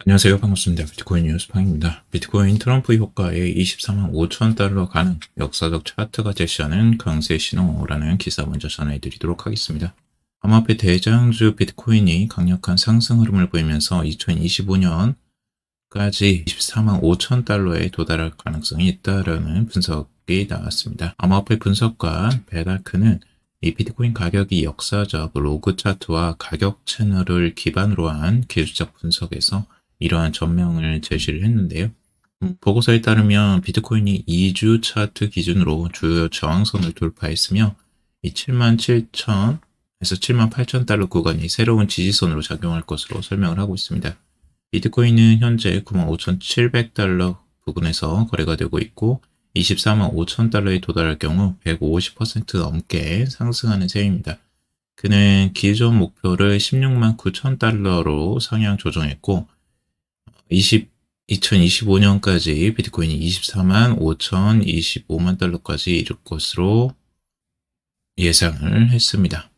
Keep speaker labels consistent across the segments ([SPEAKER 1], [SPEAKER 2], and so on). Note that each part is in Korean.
[SPEAKER 1] 안녕하세요. 반갑습니다. 비트코인 뉴스팡입니다. 비트코인 트럼프 효과에 24만 5천 달러 가능 역사적 차트가 제시하는 강세 신호라는 기사 먼저 전해드리도록 하겠습니다. 암호화폐 대장주 비트코인이 강력한 상승 흐름을 보이면서 2025년까지 24만 5천 달러에 도달할 가능성이 있다라는 분석이 나왔습니다. 암호화폐 분석가 베다크는 이 비트코인 가격이 역사적 로그 차트와 가격 채널을 기반으로 한 기술적 분석에서 이러한 전명을 제시를 했는데요. 보고서에 따르면 비트코인이 2주 차트 기준으로 주요 저항선을 돌파했으며 이 77,000에서 78,000달러 구간이 새로운 지지선으로 작용할 것으로 설명을 하고 있습니다. 비트코인은 현재 95,700달러 부근에서 거래가 되고 있고 24만 5천 달러에 도달할 경우 150% 넘게 상승하는 셈입니다. 그는 기존 목표를 16만 9천 달러로 상향 조정했고 2025년까지 비트코인이 24만 5,025만 달러까지 이를 것으로 예상을 했습니다.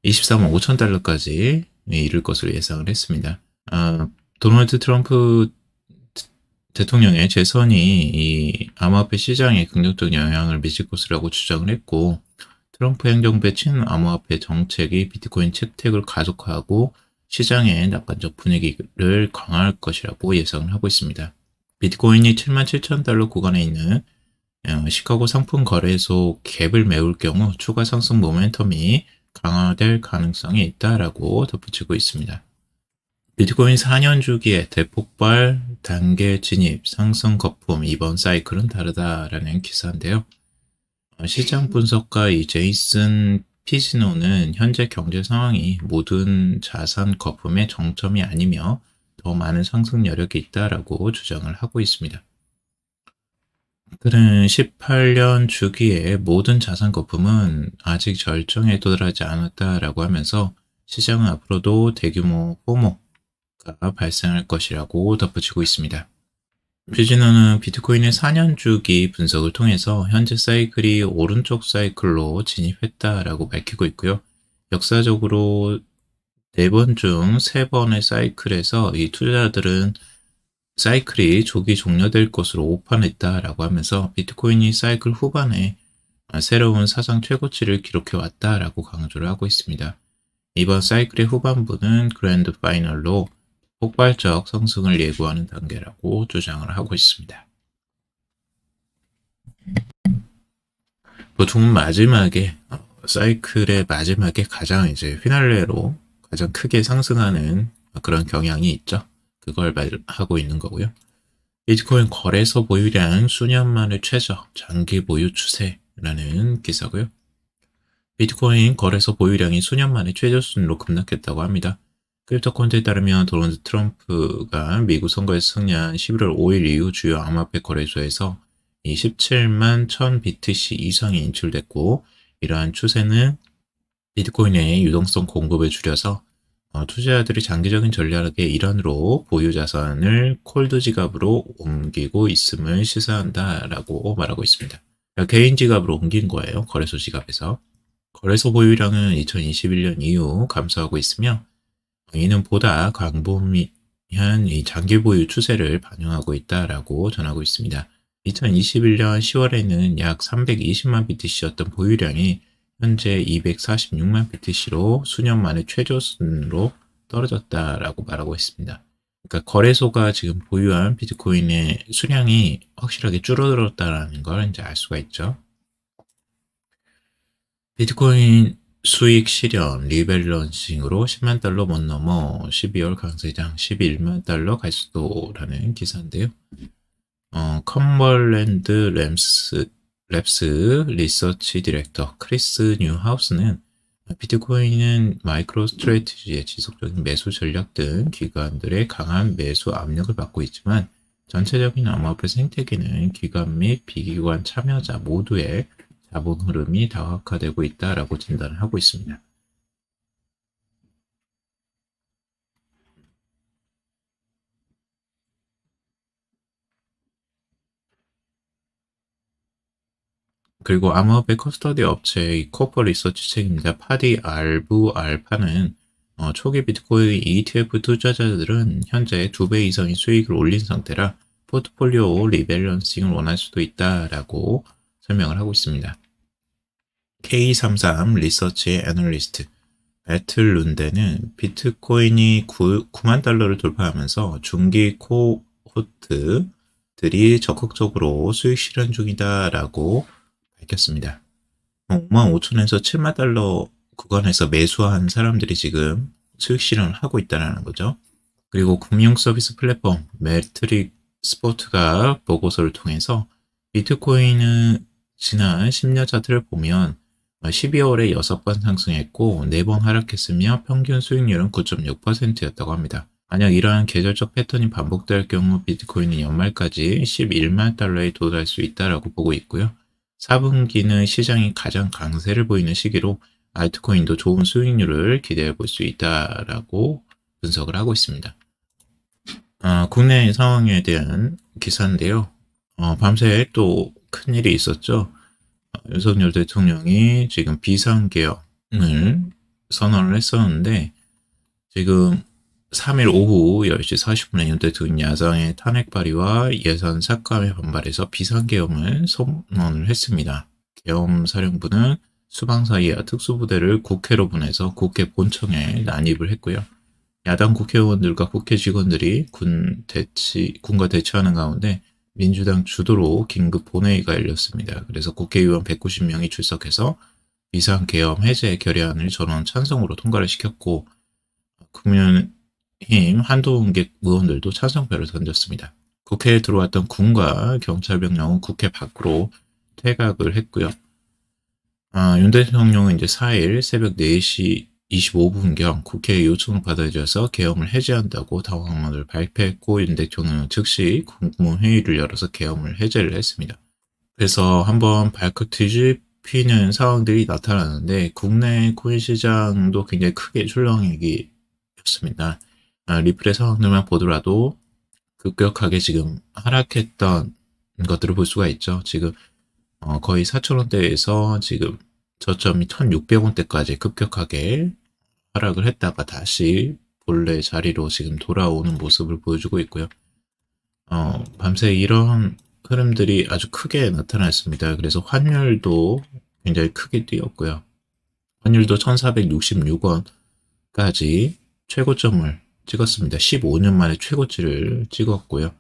[SPEAKER 1] 24만 5천 달러까지 이를 것으로 예상을 했습니다. 도널드 트럼프 대통령의 재선이 이 암호화폐 시장에 긍정적 영향을 미칠 것이라고 주장을 했고 트럼프 행정부의 친암호화폐 정책이 비트코인 채택을 가속화하고 시장의 낙관적 분위기를 강화할 것이라고 예상을 하고 있습니다. 비트코인이 7만 7천 달러 구간에 있는 시카고 상품 거래소 갭을 메울 경우 추가 상승 모멘텀이 강화될 가능성이 있다라고 덧붙이고 있습니다. 비트코인 4년 주기의 대폭발, 단계 진입, 상승 거품, 이번 사이클은 다르다라는 기사인데요. 시장 분석가 이 제이슨 피지노는 현재 경제 상황이 모든 자산 거품의 정점이 아니며 더 많은 상승 여력이 있다라고 주장을 하고 있습니다. 그는 18년 주기의 모든 자산 거품은 아직 절정에 도달하지 않았다라고 하면서 시장은 앞으로도 대규모 포모가 발생할 것이라고 덧붙이고 있습니다. 피지노는 비트코인의 4년 주기 분석을 통해서 현재 사이클이 오른쪽 사이클로 진입했다라고 밝히고 있고요. 역사적으로 4번 중 3번의 사이클에서 이 투자자들은 사이클이 조기 종료될 것으로 오판했다라고 하면서 비트코인이 사이클 후반에 새로운 사상 최고치를 기록해 왔다라고 강조를 하고 있습니다. 이번 사이클의 후반부는 그랜드 파이널로 폭발적 상승을 예고하는 단계라고 주장을 하고 있습니다. 보통은 마지막에 사이클의 마지막에 가장 이제 피날레로 가장 크게 상승하는 그런 경향이 있죠. 그걸 말하고 있는 거고요. 비트코인 거래소 보유량 수년 만의 최저 장기 보유 추세라는 기사고요. 비트코인 거래소 보유량이 수년 만에 최저 수준으로 급락했다고 합니다. 크립토콘트에 따르면 도널드 트럼프가 미국 선거에서 승리한 11월 5일 이후 주요 암호화폐 거래소에서 17만 1000 BTC 이상이 인출됐고 이러한 추세는 비트코인의 유동성 공급을 줄여서 투자자들이 장기적인 전략의 일환으로 보유 자산을 콜드 지갑으로 옮기고 있음을 시사한다라고 말하고 있습니다. 개인 지갑으로 옮긴 거예요. 거래소 지갑에서. 거래소 보유량은 2021년 이후 감소하고 있으며 이는 보다 광범위한 이 장기 보유 추세를 반영하고 있다라고 전하고 있습니다. 2021년 10월에는 약 320만 BTC였던 보유량이 현재 246만 BTC로 수년 만에 최저 수준으로 떨어졌다라고 말하고 있습니다. 그러니까 거래소가 지금 보유한 비트코인의 수량이 확실하게 줄어들었다는 걸 이제 알 수가 있죠. 비트코인 수익 실현 리밸런싱으로 10만 달러 못 넘어 12월 강세장 11만 달러 갈 수도라는 기사인데요. 컴벌랜드 랩스 리서치 디렉터 크리스 뉴하우스는 비트코인은 마이크로 스트래티지의 지속적인 매수 전략 등 기관들의 강한 매수 압력을 받고 있지만 전체적인 암호화폐 생태계는 기관 및 비기관 참여자 모두의 자본 흐름이 다각화되고 있다라고 진단을 하고 있습니다. 그리고 암호화폐 커스터디 업체 코퍼 리서치 책임자 파디 알부 알파는 초기 비트코인 ETF 투자자들은 현재 2배 이상의 수익을 올린 상태라 포트폴리오 리밸런싱을 원할 수도 있다라고 설명을 하고 있습니다. K33 리서치 애널리스트 배틀 룬데는 비트코인이 9만 달러를 돌파하면서 중기 코호트들이 적극적으로 수익 실현 중이다라고 밝혔습니다. 5만 5천에서 7만 달러 구간에서 매수한 사람들이 지금 수익 실현을 하고 있다는 거죠. 그리고 금융 서비스 플랫폼 매트릭 스포트가 보고서를 통해서 비트코인은 지난 10년 차트를 보면 12월에 6번 상승했고 4번 하락했으며 평균 수익률은 9.6%였다고 합니다. 만약 이러한 계절적 패턴이 반복될 경우 비트코인은 연말까지 11만 달러에 도달할 수 있다고 보고 있고요. 4분기는 시장이 가장 강세를 보이는 시기로 알트코인도 좋은 수익률을 기대해 볼 수 있다라고 분석을 하고 있습니다. 국내 상황에 대한 기사인데요. 밤새 또 큰일이 있었죠. 윤석열 대통령이 지금 비상계엄을 선언을 했었는데 지금 3일 오후 10시 40분에 윤 대통령 야당의 탄핵 발의와 예산 삭감에 반발해서 비상계엄을 선언을 했습니다. 계엄사령부는 수방사이와 특수부대를 국회로 보내서 국회 본청에 난입을 했고요. 야당 국회의원들과 국회 직원들이 군과 대치하는 가운데 민주당 주도로 긴급 본회의가 열렸습니다. 그래서 국회의원 190명이 출석해서 비상계엄 해제 결의안을 전원 찬성으로 통과를 시켰고 국민의힘 한동훈 의원들도 찬성표를 던졌습니다. 국회에 들어왔던 군과 경찰병력은 국회 밖으로 퇴각을 했고요. 윤 대통령은 이제 4일 새벽 4시 25분경 국회의 요청을 받아들여서 계엄을 해제한다고 당황문을 발표했고 윤 대통령은 즉시 국무회의를 열어서 계엄을 해제를 했습니다. 그래서 한번 발칵 뒤집히는 상황들이 나타나는데 국내 코인 시장도 굉장히 크게 출렁이기였습니다. 리플의 상황들만 보더라도 급격하게 지금 하락했던 것들을 볼 수가 있죠. 지금 거의 4,000원대에서 지금 저점이 1,600원대까지 급격하게 하락을 했다가 다시 본래 자리로 지금 돌아오는 모습을 보여주고 있고요. 밤새 이런 흐름들이 아주 크게 나타났습니다. 그래서 환율도 굉장히 크게 뛰었고요. 환율도 1,466원까지 최고점을 찍었습니다. 15년 만에 최고치를 찍었고요.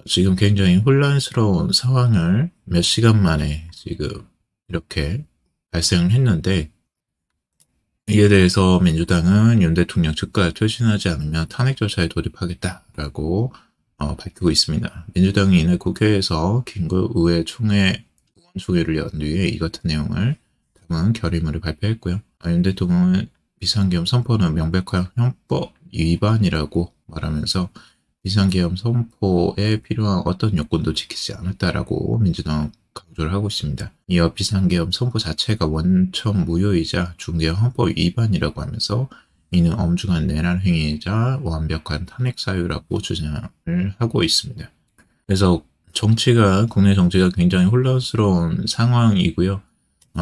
[SPEAKER 1] 지금 굉장히 혼란스러운 상황을 몇 시간 만에 지금 이렇게 발생을 했는데 이에 대해서 민주당은 윤 대통령 즉각 퇴진하지 않으면 탄핵 절차에 돌입하겠다라고 밝히고 있습니다. 민주당이 이날 국회에서 긴급 의회 총회 의원총회를 연 뒤에 이 같은 내용을 담은 결의문을 발표했고요. 윤 대통령은 비상계엄 선포는 명백한 헌법 위반이라고 말하면서 비상계엄 선포에 필요한 어떤 요건도 지키지 않았다라고 민주당은 강조를 하고 있습니다. 이어 비상계엄 선포 자체가 원천 무효이자 중대한 헌법 위반이라고 하면서 이는 엄중한 내란 행위이자 완벽한 탄핵 사유라고 주장을 하고 있습니다. 그래서 국내 정치가 굉장히 혼란스러운 상황이고요.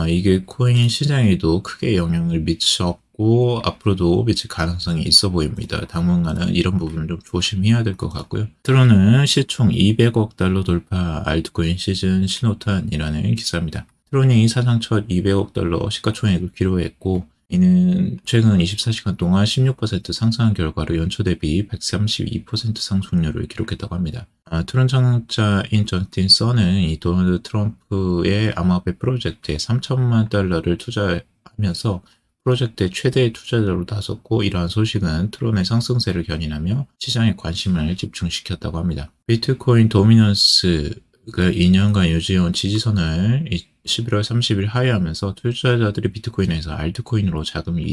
[SPEAKER 1] 이게 코인 시장에도 크게 영향을 미쳤고 앞으로도 미칠 가능성이 있어 보입니다. 당분간은 이런 부분을 좀 조심해야 될 것 같고요. 트론은 시총 200억 달러 돌파 알트코인 시즌 신호탄이라는 기사입니다. 트론이 사상 첫 200억 달러 시가총액을 기록했고 이는 최근 24시간 동안 16% 상승한 결과로 연초 대비 132% 상승률을 기록했다고 합니다. 트론 창업자인 저스틴 선은 이 도널드 트럼프의 아마베 프로젝트에 3천만 달러를 투자하면서 프로젝트의 최대 투자자로 나섰고 이러한 소식은 트론의 상승세를 견인하며 시장에 관심을 집중시켰다고 합니다. 비트코인 도미넌스가 2년간 유지해온 지지선을 11월 30일 하회하면서 투자자들이 비트코인에서 알트코인으로 자금을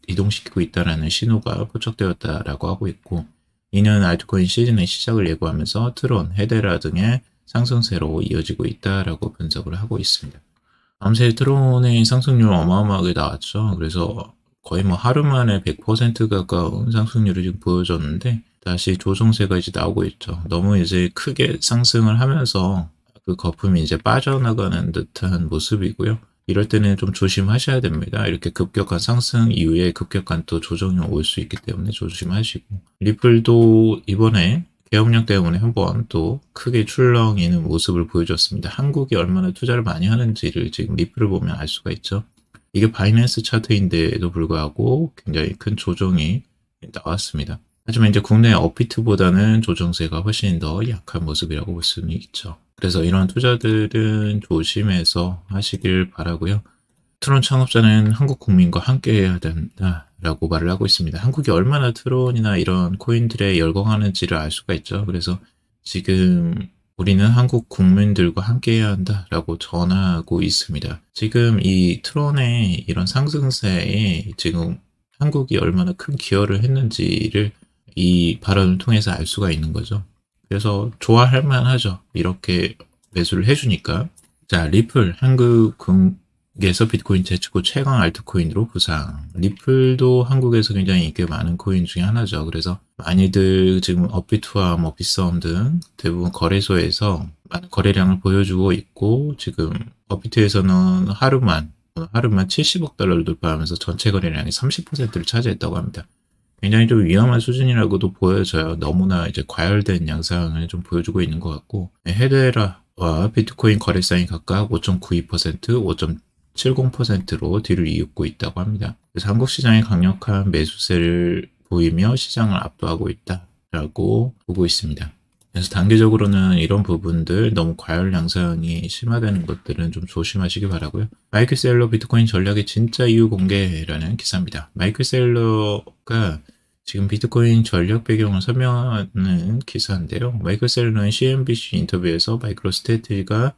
[SPEAKER 1] 이동시키고 있다는 신호가 포착되었다라고 하고 있고 이는 알트코인 시즌의 시작을 예고하면서 트론, 헤데라 등의 상승세로 이어지고 있다라고 분석을 하고 있습니다. 밤새 트론의 상승률 어마어마하게 나왔죠. 그래서 거의 하루 만에 100% 가까운 상승률을 지금 보여줬는데 다시 조정세가 이제 나오고 있죠. 너무 이제 크게 상승을 하면서 그 거품이 이제 빠져나가는 듯한 모습이고요. 이럴 때는 좀 조심하셔야 됩니다. 이렇게 급격한 상승 이후에 급격한 또 조정이 올 수 있기 때문에 조심하시고, 리플도 이번에 계엄령 때문에 한번 또 크게 출렁이는 모습을 보여줬습니다. 한국이 얼마나 투자를 많이 하는지를 지금 리플을 보면 알 수가 있죠. 이게 바이낸스 차트인데도 불구하고 굉장히 큰 조정이 나왔습니다. 하지만 이제 국내 업비트보다는 조정세가 훨씬 더 약한 모습이라고 볼 수는 있죠. 그래서 이런 투자들은 조심해서 하시길 바라고요. 트론 창업자는 한국 국민과 함께 해야 된다라고 말을 하고 있습니다. 한국이 얼마나 트론이나 이런 코인들에 열광하는지를 알 수가 있죠. 그래서 지금 우리는 한국 국민들과 함께 해야 한다라고 전하고 있습니다. 지금 이 트론의 이런 상승세에 지금 한국이 얼마나 큰 기여를 했는지를 이 발언을 통해서 알 수가 있는 거죠. 그래서 좋아할 만하죠. 이렇게 매수를 해주니까. 자, 리플 한국에서 비트코인 제치고 최강 알트코인으로 부상. 리플도 한국에서 굉장히 인기 많은 코인 중에 하나죠. 그래서 많이들 지금 업비트와 뭐 빗썸 등 대부분 거래소에서 많은 거래량을 보여주고 있고, 지금 업비트에서는 하루만 70억 달러를 돌파하면서 전체 거래량의 30%를 차지했다고 합니다. 굉장히 좀 위험한 수준이라고도 보여져요. 너무나 이제 과열된 양상을 좀 보여주고 있는 것 같고, 헤데라와 비트코인 거래량이 각각 5.92%, 5.70%로 뒤를 이윽고 있다고 합니다. 그래서 한국 시장의 강력한 매수세를 보이며 시장을 압도하고 있다라고 보고 있습니다. 그래서 단기적으로는 이런 부분들, 너무 과열 양상이 심화되는 것들은 좀 조심하시기 바라고요. 마이클 셀러 비트코인 전략의 진짜 이유 공개라는 기사입니다. 마이클 셀러가 지금 비트코인 전략 배경을 설명하는 기사인데요. 마이클 셀러는 CNBC 인터뷰에서 마이크로스트래티지가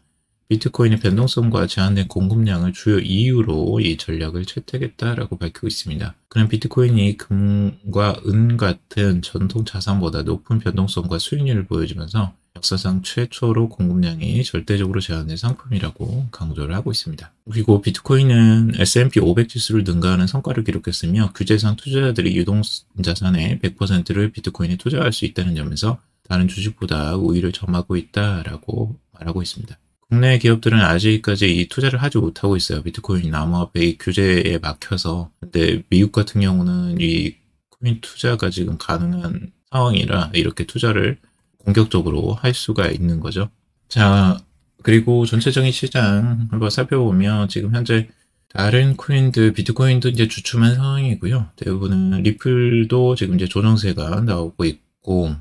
[SPEAKER 1] 비트코인의 변동성과 제한된 공급량을 주요 이유로 이 전략을 채택했다라고 밝히고 있습니다. 그는 비트코인이 금과 은 같은 전통 자산보다 높은 변동성과 수익률을 보여주면서 역사상 최초로 공급량이 절대적으로 제한된 상품이라고 강조를 하고 있습니다. 그리고 비트코인은 S&P 500 지수를 능가하는 성과를 기록했으며 규제상 투자자들이 유동자산의 100%를 비트코인에 투자할 수 있다는 점에서 다른 주식보다 우위를 점하고 있다라고 말하고 있습니다. 국내 기업들은 아직까지 이 투자를 하지 못하고 있어요. 비트코인 암호화폐 규제에 막혀서. 근데 미국 같은 경우는 이 코인 투자가 지금 가능한 상황이라 이렇게 투자를 공격적으로 할 수가 있는 거죠. 자, 그리고 전체적인 시장 한번 살펴보면 지금 현재 다른 코인들, 비트코인도 이제 주춤한 상황이고요. 대부분은 리플도 지금 이제 조정세가 나오고 있고,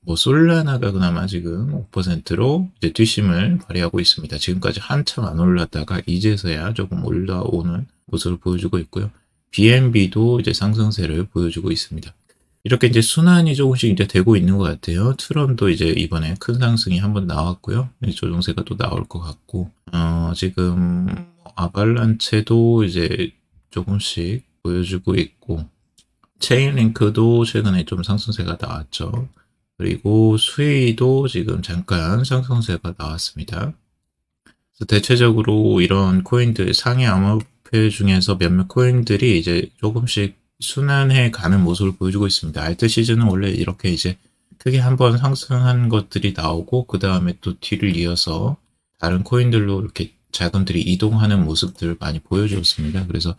[SPEAKER 1] 뭐 솔라나가 그나마 지금 5%로 이제 뒷심을 발휘하고 있습니다. 지금까지 한참 안 올랐다가 이제서야 조금 올라오는 모습을 보여주고 있고요. BNB도 이제 상승세를 보여주고 있습니다. 이렇게 이제 순환이 조금씩 이제 되고 있는 것 같아요. 트럼도 이제 이번에 큰 상승이 한번 나왔고요. 조정세가 또 나올 것 같고, 지금 아발란체도 이제 조금씩 보여주고 있고, 체인링크도 최근에 좀 상승세가 나왔죠. 그리고 수위도 지금 잠깐 상승세가 나왔습니다. 그래서 대체적으로 이런 코인들, 상위 암호화폐 중에서 몇몇 코인들이 이제 조금씩 순환해 가는 모습을 보여주고 있습니다. 알트 시즌은 원래 이렇게 이제 크게 한번 상승한 것들이 나오고, 그 다음에 또 뒤를 이어서 다른 코인들로 이렇게 자금들이 이동하는 모습들을 많이 보여줬습니다. 그래서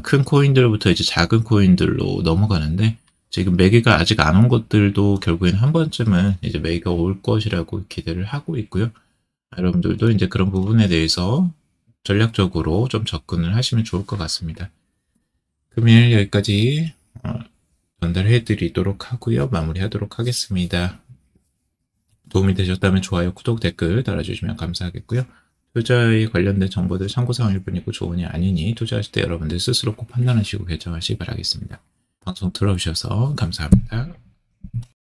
[SPEAKER 1] 큰 코인들부터 이제 작은 코인들로 넘어가는데, 지금 매기가 아직 안 온 것들도 결국엔 한 번쯤은 이제 매기가 올 것이라고 기대를 하고 있고요. 여러분들도 이제 그런 부분에 대해서 전략적으로 좀 접근을 하시면 좋을 것 같습니다. 금일 여기까지 전달해 드리도록 하고요. 마무리하도록 하겠습니다. 도움이 되셨다면 좋아요, 구독, 댓글 달아주시면 감사하겠고요. 투자에 관련된 정보들 참고사항일 뿐이고 조언이 아니니 투자하실 때 여러분들 스스로 꼭 판단하시고 결정하시기 바라겠습니다. 방송 들어주셔서 감사합니다.